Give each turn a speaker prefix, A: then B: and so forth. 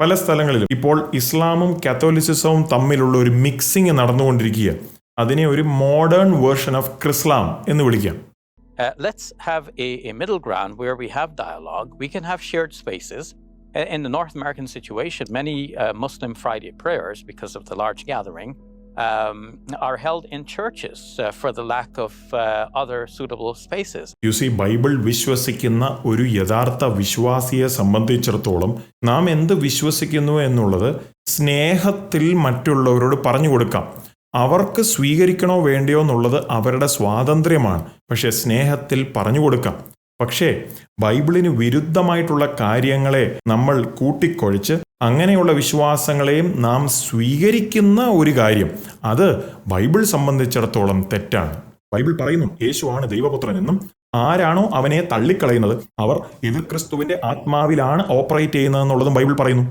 A: പല സ്ഥലങ്ങളിലും ഇപ്പോൾ ഇസ്ലാമും കാത്തോലിസിസവും തമ്മിലുള്ള ഒരു മിക്സിങ് നടന്നുകൊണ്ടിരിക്കുക. അതിനെ ഒരു മോഡേൺ വേർഷൻ ഓഫ് ക്രിസ്ലാം എന്ന് വിളിക്കാം.
B: Let's have a middle ground where we have dialogue. We can have shared spaces. In the North American situation, many Muslim Friday prayers, because of the large gathering, are held in churches for the lack of other suitable spaces.
A: You see, Bible വിശ്വസിക്കുന്ന ഒരു യഥാർത്ഥ വിശ്വാസിയെ സംബന്ധിച്ചിടത്തോളം നാം എന്ത് വിശ്വസിക്കുന്നു എന്നുള്ളത് സ്നേഹത്തിൽ മറ്റുള്ളവരോട് പറഞ്ഞു കൊടുക്കാം. അവർക്ക് സ്വീകരിക്കണോ വേണ്ടയോ എന്നുള്ളത് അവരുടെ സ്വാതന്ത്ര്യമാണ്. പക്ഷെ സ്നേഹത്തിൽ പറഞ്ഞു കൊടുക്കാം. പക്ഷേ ബൈബിളിന് വിരുദ്ധമായിട്ടുള്ള കാര്യങ്ങളെ നമ്മൾ കൂട്ടിക്കൊഴിച്ച് അങ്ങനെയുള്ള വിശ്വാസങ്ങളെയും നാം സ്വീകരിക്കുന്ന ഒരു കാര്യം, അത് ബൈബിൾ സംബന്ധിച്ചിടത്തോളം തെറ്റാണ്. ബൈബിൾ പറയുന്നു യേശുവാണ് ദൈവപുത്രൻ എന്നും ആരാണോ അവനെ തള്ളിക്കളയുന്നത് അവർ എതിർ ക്രിസ്തുവിന്റെ ആത്മാവിലാണ് ഓപ്പറേറ്റ് ചെയ്യുന്നതെന്നുള്ളതും ബൈബിൾ പറയുന്നു.